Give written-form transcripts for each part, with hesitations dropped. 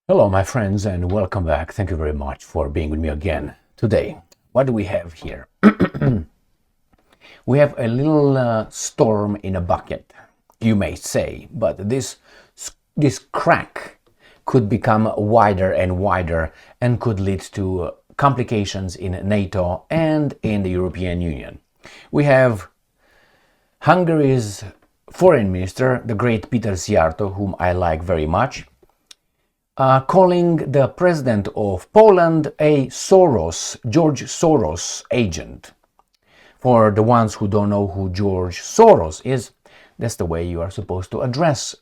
Hello, my friends, and welcome back. Thank you very much for being with me again today. What do we have here? We have a little storm in a bucket, you may say, but this crack could become wider and wider and could lead to complications in NATO and in the European Union. We have Hungary's foreign minister, the great Peter Szijjarto, whom I like very much, calling the president of Poland a George Soros agent. For the ones who don't know who George Soros is, that's the way you are supposed to address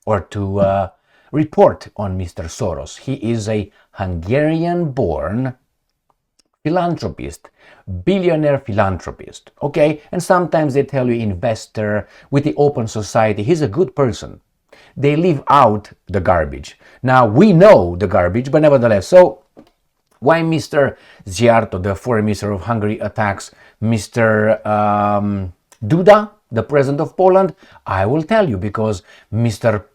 or to report on Mr. Soros. He is a Hungarian-born philanthropist, billionaire philanthropist, okay? And sometimes they tell you investor with the open society. He's a good person. They leave out the garbage. Now, we know the garbage, but nevertheless. So, why Mr. Szijjarto, the foreign minister of Hungary, attacks Mr. Duda, the president of Poland? I will tell you, because Mr.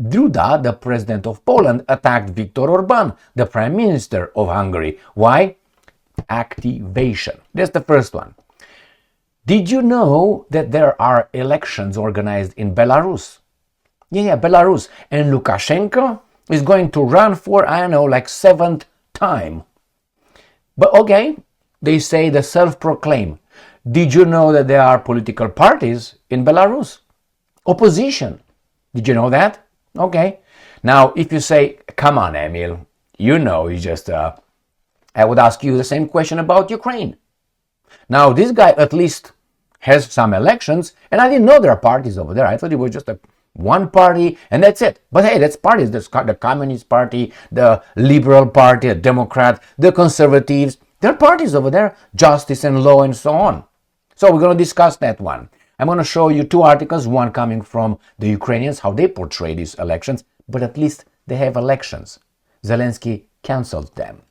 Duda, the president of Poland, attacked Viktor Orban, the prime minister of Hungary. Why? Activation. That's the first one. Did you know that there are elections organized in Belarus? Yeah, Belarus. And Lukashenko is going to run for, I don't know, like 7th time. But okay, they say the self-proclaim. Did you know that there are political parties in Belarus? Opposition. Did you know that? Okay. Now, if you say, come on, Emil, you know, you just, I would ask you the same question about Ukraine. Now, this guy at least has some elections, and I didn't know there are parties over there. I thought it was just one party, and that's it. But hey, that's parties. There's the Communist Party, the Liberal Party, the Democrat, the Conservatives. There are parties over there, Justice and Law, and so on. So we're going to discuss that one. I'm going to show you two articles, one coming from the Ukrainians, how they portray these elections, but at least they have elections. Zelensky cancelled them.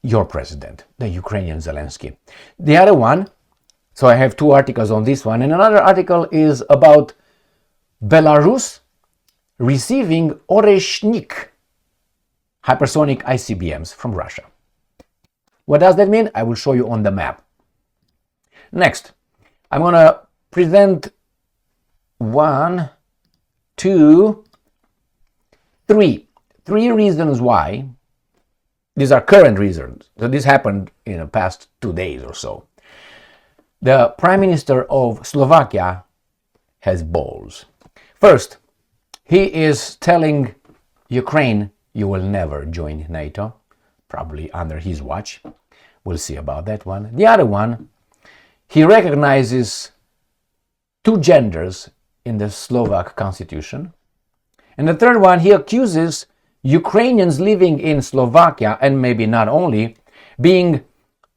Your president, the Ukrainian Zelensky. The other one, so I have two articles on this one, and another article is about Belarus receiving Oreshnik hypersonic ICBMs from Russia. What does that mean? I will show you on the map. Next, I'm going to present 1, 2, 3 reasons why. These are current reasons. So this happened in the past 2 days or so. The Prime Minister of Slovakia has balls. First, he is telling Ukraine, you will never join NATO, probably under his watch. We'll see about that one. The other one, he recognizes 2 genders in the Slovak constitution. And the third one, he accuses Ukrainians living in Slovakia, and maybe not only, being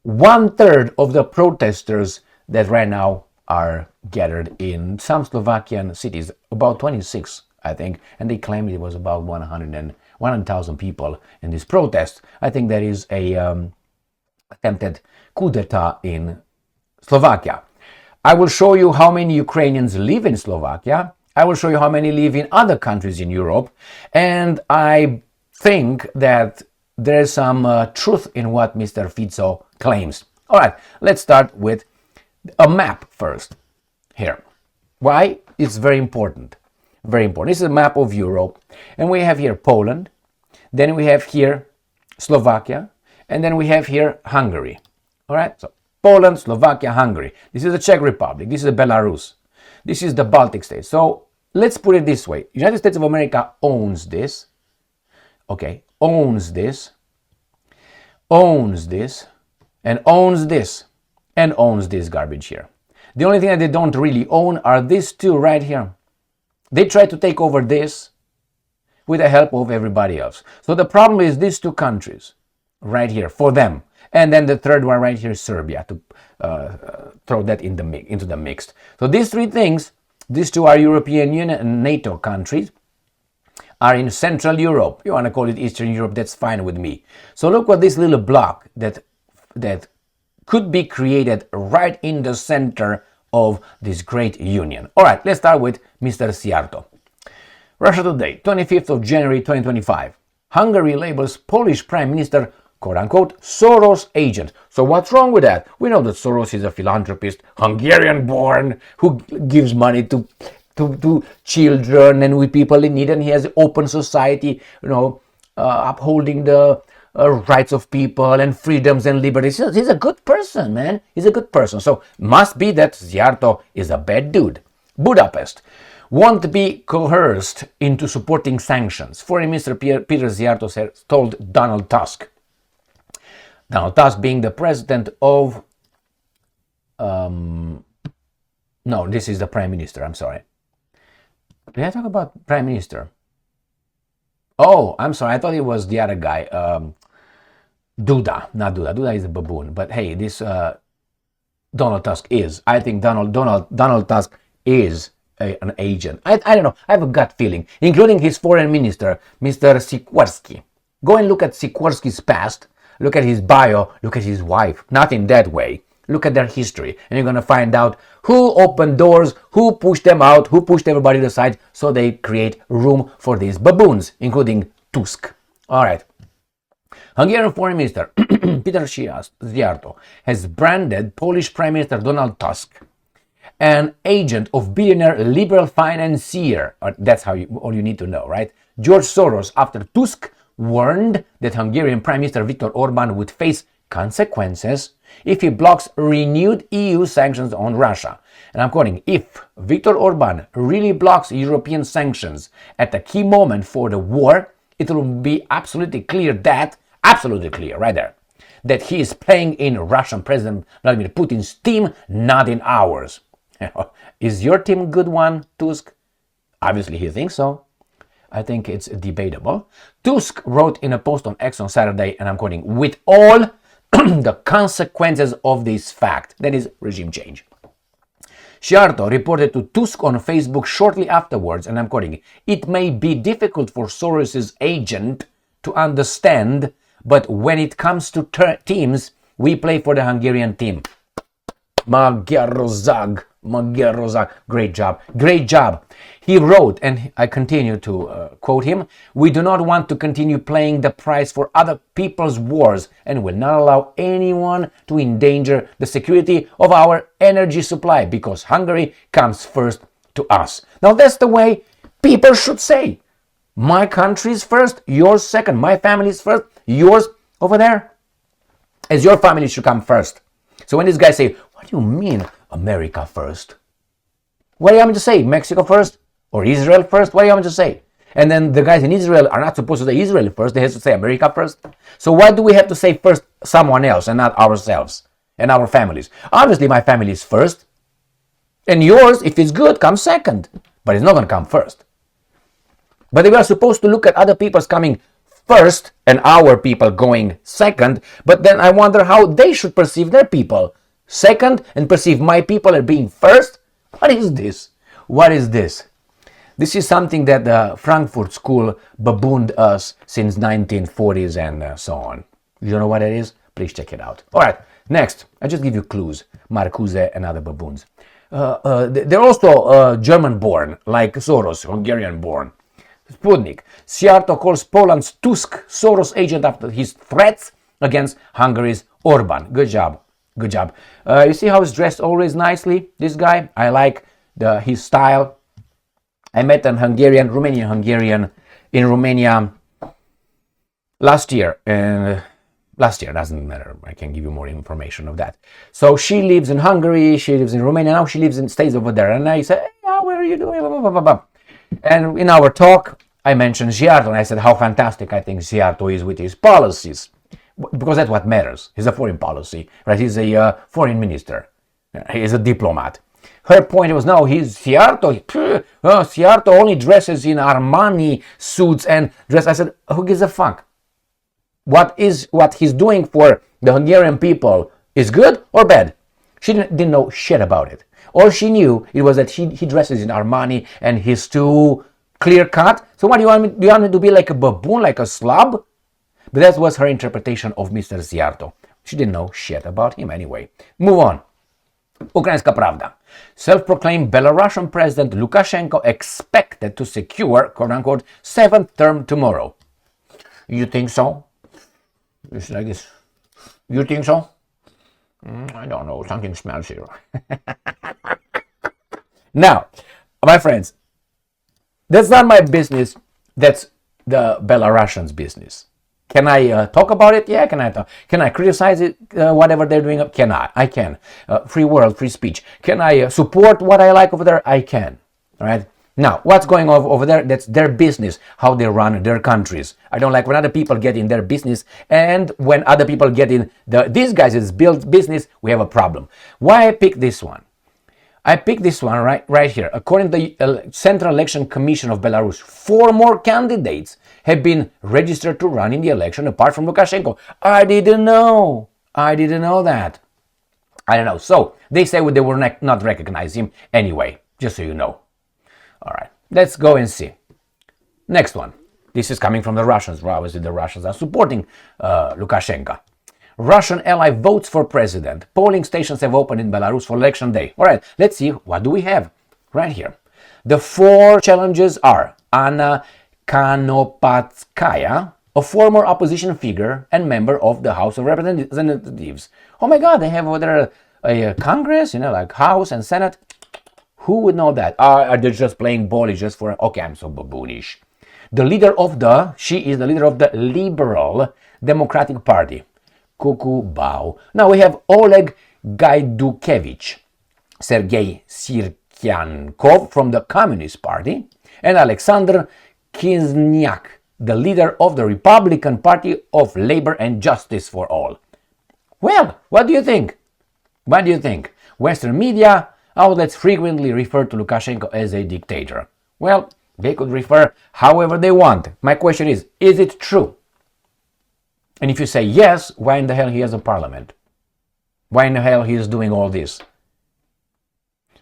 1/3 of the protesters that right now are gathered in some Slovakian cities, about 26, I think, and they claim it was about 100,000 people in this protest. I think that is a attempted coup d'etat in Slovakia. I will show you how many Ukrainians live in Slovakia. I will show you how many live in other countries in Europe, and I think that there is some truth in what Mr. Fico claims. All right, let's start with a map first. Here. Why? It's very important. Very important. This is a map of Europe, and we have here Poland, then we have here Slovakia, and then we have here Hungary. All right, so Poland, Slovakia, Hungary. This is the Czech Republic. This is Belarus. This is the Baltic states. So let's put it this way. United States of America owns this. Okay, owns this, and owns this, and owns this garbage here. The only thing that they don't really own are these two right here. They try to take over this with the help of everybody else. So the problem is these 2 countries right here for them. And then the third one right here is Serbia, to throw that into the mix. So these 3 things, these 2 are European Union and NATO countries, are in Central Europe. You want to call it Eastern Europe, that's fine with me. So look what this little block that could be created right in the center of this great union. All right, let's start with Mr. Szijjarto. Russia Today, 25th of January 2025. Hungary labels Polish Prime Minister quote-unquote Soros agent. So what's wrong with that? We know that Soros is a philanthropist, Hungarian-born, who gives money to children and with people in need, and he has open society, upholding the rights of people and freedoms and liberties. He's a good person, man. He's a good person. So must be that Szijjarto is a bad dude. Budapest won't be coerced into supporting sanctions. Foreign Minister Peter Szijjarto told Donald Tusk. Donald Tusk being the president of... no, this is the Prime Minister, I'm sorry. Did I talk about Prime Minister? Oh, I'm sorry, I thought it was the other guy. Duda, not Duda. Duda is a baboon. But hey, this Donald Tusk is. I think Donald Tusk is an agent. I don't know. I have a gut feeling, including his foreign minister, Mr. Sikorski. Go and look at Sikorski's past. Look at his bio. Look at his wife. Not in that way. Look at their history, and you're going to find out who opened doors, who pushed them out, who pushed everybody aside, so they create room for these baboons, including Tusk. All right. Hungarian Foreign Minister Peter Szijjarto has branded Polish Prime Minister Donald Tusk an agent of billionaire liberal financier. That's all you need to know, right? George Soros, after Tusk warned that Hungarian Prime Minister Viktor Orban would face consequences if he blocks renewed EU sanctions on Russia. And I'm quoting, if Viktor Orban really blocks European sanctions at a key moment for the war, it will be absolutely clear right there, that he is playing in Russian President Vladimir Putin's team, not in ours. Is your team a good one, Tusk? Obviously he thinks so. I think it's debatable. Tusk wrote in a post on X on Saturday, and I'm quoting, with all the consequences of this fact, that is regime change. Szijjarto reported to Tusk on Facebook shortly afterwards, and I'm quoting, it may be difficult for Soros's agent to understand, but when it comes to teams, we play for the Hungarian team. Magyarország. Great job. He wrote, and I continue to quote him, we do not want to continue paying the price for other people's wars and will not allow anyone to endanger the security of our energy supply because Hungary comes first to us. Now that's the way people should say. My country is first, yours second, my family is first, yours over there. As your family should come first. So when these guys say, what do you mean America first? What do you want me to say? Mexico first? Or Israel first? What do you want me to say? And then the guys in Israel are not supposed to say Israel first. They have to say America first. So why do we have to say first someone else and not ourselves and our families? Obviously my family is first. And yours, if it's good, comes second. But it's not going to come first. But we are supposed to look at other people's coming first and our people going second. But then I wonder how they should perceive their people second and perceive my people as being first. What is this? What is this? This is something that the Frankfurt School babooned us since 1940s and so on. You don't know what it is? Please check it out. All right, next. I just give you clues. Marcuse and other baboons. They're also German-born, like Soros, Hungarian-born. Sputnik. Szijjarto calls Poland's Tusk Soros agent after his threats against Hungary's Orban. Good job. Good job. You see how he's dressed always nicely? This guy, I like his style. I met a Romanian Hungarian in Romania last year. Last year, doesn't matter. I can give you more information of that. So she lives in Hungary, she lives in Romania, now she stays over there. And I said, hey, what are you doing? Blah, blah, blah, blah. And in our talk, I mentioned Szijjarto, and I said how fantastic I think Szijjarto is with his policies. Because that's what matters. He's a foreign policy, right? He's a foreign minister. He's a diplomat. Her point was, no, he's Szijjarto. Szijjarto only dresses in Armani suits and dress. I said, who gives a fuck? What he's doing for the Hungarian people is good or bad? She didn't know shit about it. All she knew it was that he dresses in Armani and he's too clear cut. So what do you want me? Do you want me to be like a baboon, like a slob? But that was her interpretation of Mr. Szijjarto. She didn't know shit about him anyway. Move on. Ukrainska Pravda. Self-proclaimed Belarusian President Lukashenko expected to secure, quote-unquote, 7th term tomorrow. You think so? It's like this. You think so? I don't know. Something smells here. Now, my friends, that's not my business. That's the Belarusians' business. Can I talk about it? Yeah, can I talk? Can I criticize it, whatever they're doing? Can I? I can. Free world, free speech. Can I support what I like over there? I can. All right? Now, what's going on over there? That's their business, how they run their countries. I don't like when other people get in their business, and when other people get in these guys' business, we have a problem. Why I pick this one? I picked this one right here. According to the Central Election Commission of Belarus, 4 more candidates have been registered to run in the election apart from Lukashenko. I didn't know that. I don't know. So they say they will not recognize him anyway, just so you know. All right, let's go and see. Next one. This is coming from the Russians. Obviously, the Russians are supporting Lukashenko. Russian ally votes for president. Polling stations have opened in Belarus for election day. All right, let's see. What do we have right here? The 4 challenges are Anna Konopatskaya, a former opposition figure and member of the House of Representatives. Oh my God, they have over there a Congress, like House and Senate. Who would know that? Are they just playing ball just for... Okay, I'm so baboonish. She is the leader of the Liberal Democratic Party. Cuckoo bow. Now we have Oleg Gaidukevich, Sergei Sirkyankov from the Communist Party, and Alexander Kizniak, the leader of the Republican Party of Labor and Justice for All. Well, what do you think? What do you think? Western media outlets frequently refer to Lukashenko as a dictator. Well, they could refer however they want. My question is it true? And if you say yes, why in the hell he has a parliament? Why in the hell he is doing all this?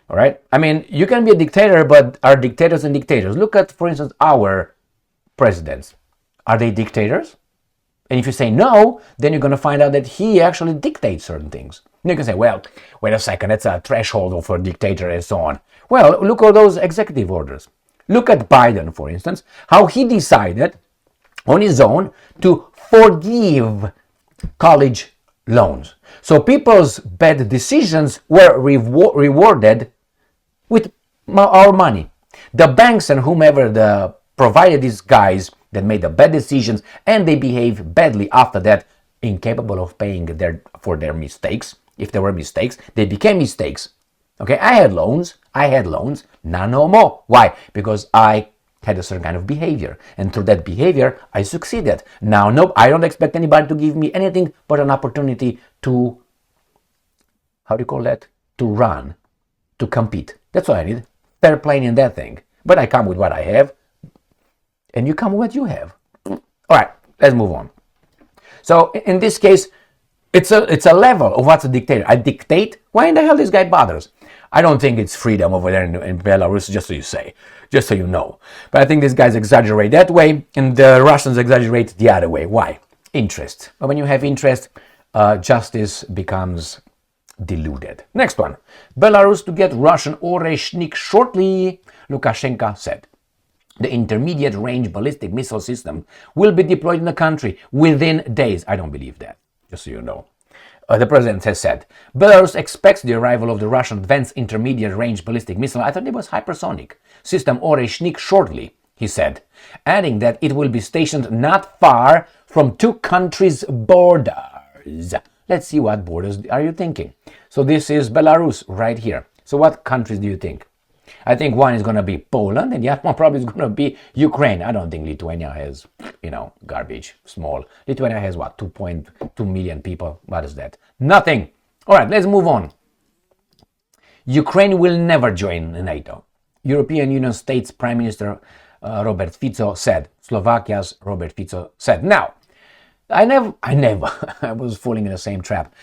All right? I mean, you can be a dictator, but are dictators and dictators? Look at, for instance, our presidents. Are they dictators? And if you say no, then you're going to find out that he actually dictates certain things. And you can say, well, wait a second, that's a threshold for a dictator and so on. Well, look at those executive orders. Look at Biden, for instance, how he decided on his own to forgive college loans. So people's bad decisions were rewarded with our money. The banks and whomever provided these guys that made the bad decisions and they behave badly after that, incapable of paying for their mistakes. If there were mistakes, they became mistakes. Okay, I had loans, now no more. Why? Because I had a certain kind of behavior, and through that behavior, I succeeded. Now, no, I don't expect anybody to give me anything but an opportunity to, to run, to compete. That's what I need. Fair play in that thing. But I come with what I have, and you come with what you have. All right, let's move on. So, in this case, it's a level of what's a dictator. I dictate? Why in the hell this guy bothers? I don't think it's freedom over there in Belarus, just so you know. But I think these guys exaggerate that way, and the Russians exaggerate the other way. Why? Interest. But when you have interest, justice becomes diluted. Next one. Belarus to get Russian Oreshnik shortly, Lukashenko said. The intermediate range ballistic missile system will be deployed in the country within days. I don't believe that, just so you know. The president has said, Belarus expects the arrival of the Russian Advanced Intermediate Range Ballistic Missile, I thought it was hypersonic, system Oreshnik shortly, he said, adding that it will be stationed not far from 2 countries' borders. Let's see, what borders are you thinking? So this is Belarus right here. So what countries do you think? I think one is going to be Poland, and the other one probably is going to be Ukraine. I don't think Lithuania has, garbage, small. Lithuania has, 2.2 million people? What is that? Nothing. All right, let's move on. Ukraine will never join NATO. European Union States Prime Minister Robert Fico said. Slovakia's Robert Fico said. Now, I was falling in the same trap.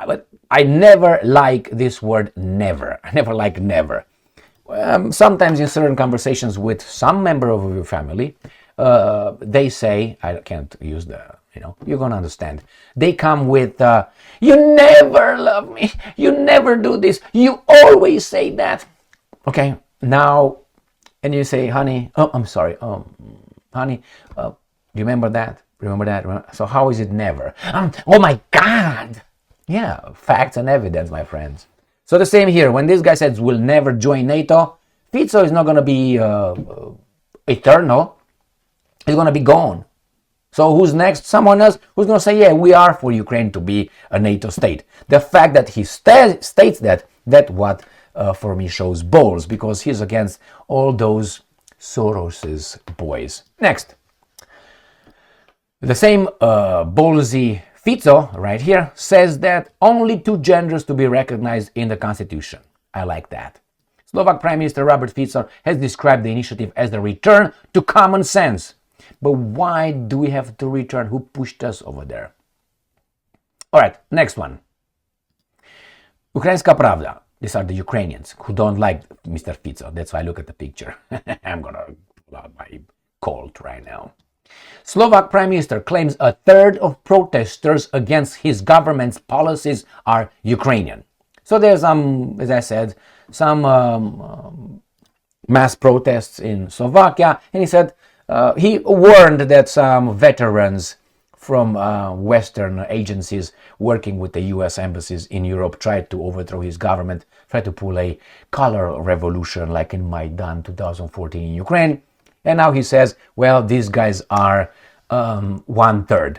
But I never like this word never. I never like never. Sometimes in certain conversations with some member of your family, they say, I can't use the You know, you're gonna understand. They come with, you never love me, you never do this, you always say that. Okay, now, and you say, honey, oh, I'm sorry, honey, remember that? Remember that? So how is it never? Oh my God! Yeah, facts and evidence, my friends. So the same here. When this guy says we'll never join NATO, Fico is not going to be eternal. He's going to be gone. So who's next? Someone else who's going to say, yeah, we are for Ukraine to be a NATO state. The fact that he states that what for me shows balls, because he's against all those Soros's boys. Next. The same ballsy Fico right here says that only 2 genders to be recognized in the constitution. I like that. Slovak Prime Minister Robert Fico has described the initiative as the return to common sense. But why do we have to return? Who pushed us over there? All right, next one. Ukrainská pravda. These are the Ukrainians who don't like Mr. Fico. That's why I look at the picture. I'm going to pull out my Colt right now. Slovak Prime Minister claims a third of protesters against his government's policies are Ukrainian. So there's as I said, some mass protests in Slovakia, and he said he warned that some veterans from Western agencies working with the US embassies in Europe tried to overthrow his government, tried to pull a color revolution like in Maidan 2014 in Ukraine. And now he says, well, these guys are 1/3.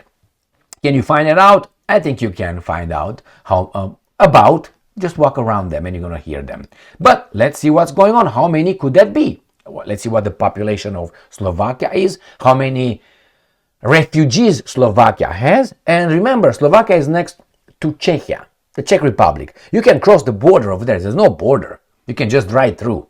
Can you find it out? I think you can find out how about. Just walk around them and you're going to hear them. But let's see what's going on. How many could that be? Well, let's see what the population of Slovakia is. How many refugees Slovakia has. And remember, Slovakia is next to Czechia, the Czech Republic. You can cross the border over there. There's no border. You can just drive through.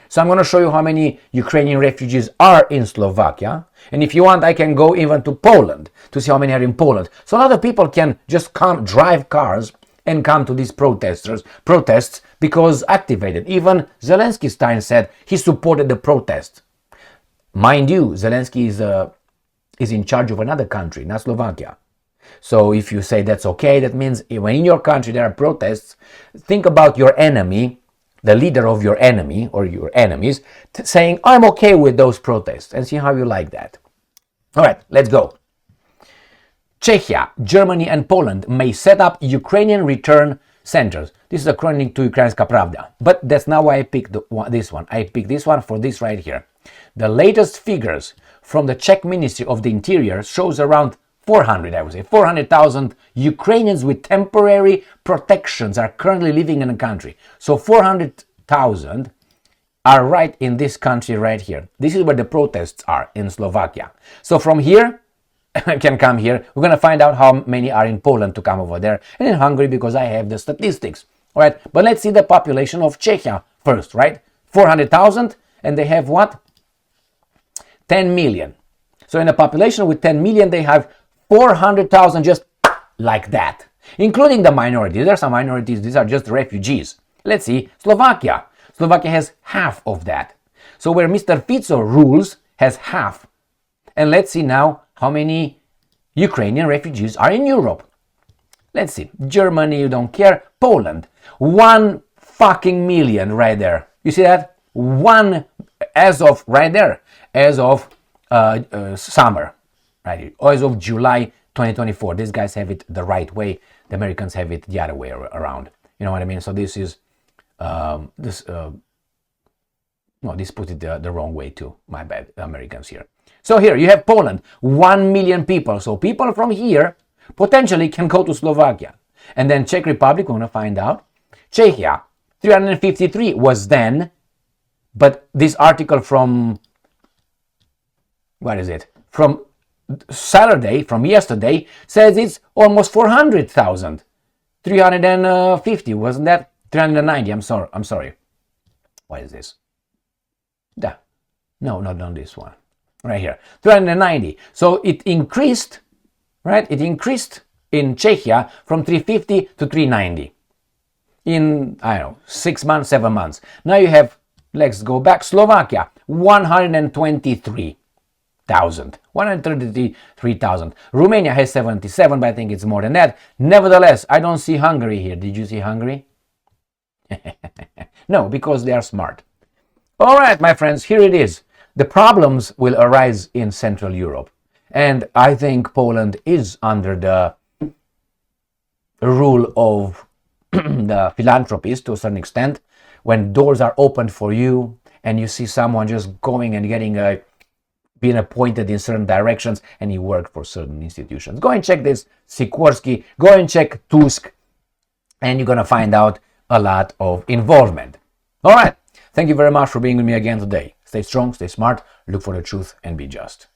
So I'm going to show you how many Ukrainian refugees are in Slovakia. And if you want, I can go even to Poland to see how many are in Poland. So a lot of people can just come, drive cars and come to these protests because activated. Even Zelensky said he supported the protest. Mind you, Zelensky is in charge of another country, not Slovakia. So if you say that's okay, that means when in your country there are protests, think about your enemy, the leader of your enemy or your enemies, saying, I'm okay with those protests, and see how you like that. All right, let's go. Czechia, Germany and Poland may set up Ukrainian return centers. This is according to Ukrainská pravda. But that's not why I picked this one. I picked this one for this right here. The latest figures from the Czech Ministry of the Interior shows around 400,000 Ukrainians with temporary protections are currently living in the country. So 400,000 are right in this country right here. This is where the protests are in Slovakia. So from here, can come here. We're going to find out how many are in Poland to come over there, and in Hungary because I have the statistics. All right, but let's see the population of Czechia first, right? 400,000, and they have what? 10 million. So in a population with 10 million, they have 400,000 just like that, including the minorities. There are some minorities. These are just refugees. Let's see Slovakia. Slovakia has half of that. So where Mr. Fico rules has half. And let's see now how many Ukrainian refugees are in Europe. Let's see. Germany, you don't care. Poland, 1 fucking million right there. You see that? One as of right there, as of summer, right here, as of July 2024. These guys have it the right way. The Americans have it the other way around. You know what I mean? So this is this put it the wrong way too. My bad, Americans here. So here you have Poland, 1 million people. So people from here potentially can go to Slovakia. And then Czech Republic, we're going to find out. Czechia, 353 was then, but this article from, what is it? From Saturday, from yesterday, says it's almost 400,000. 350, wasn't that? 390, I'm sorry. What is this? No, not this one. Right here, 390. So it increased, right? It increased in Czechia from 350 to 390 in, 6 months, 7 months. Now you have, let's go back, Slovakia, 123. 133,000. Romania has 77, but I think it's more than that. Nevertheless, I don't see Hungary here. Did you see Hungary? No, because they are smart. All right, my friends, here it is. The problems will arise in Central Europe. And I think Poland is under the rule of the philanthropist to a certain extent. When doors are opened for you and you see someone just going and getting being appointed in certain directions and he worked for certain institutions. Go and check this Sikorski, go and check Tusk, and you're going to find out a lot of involvement. All right. Thank you very much for being with me again today. Stay strong, stay smart, look for the truth, and be just.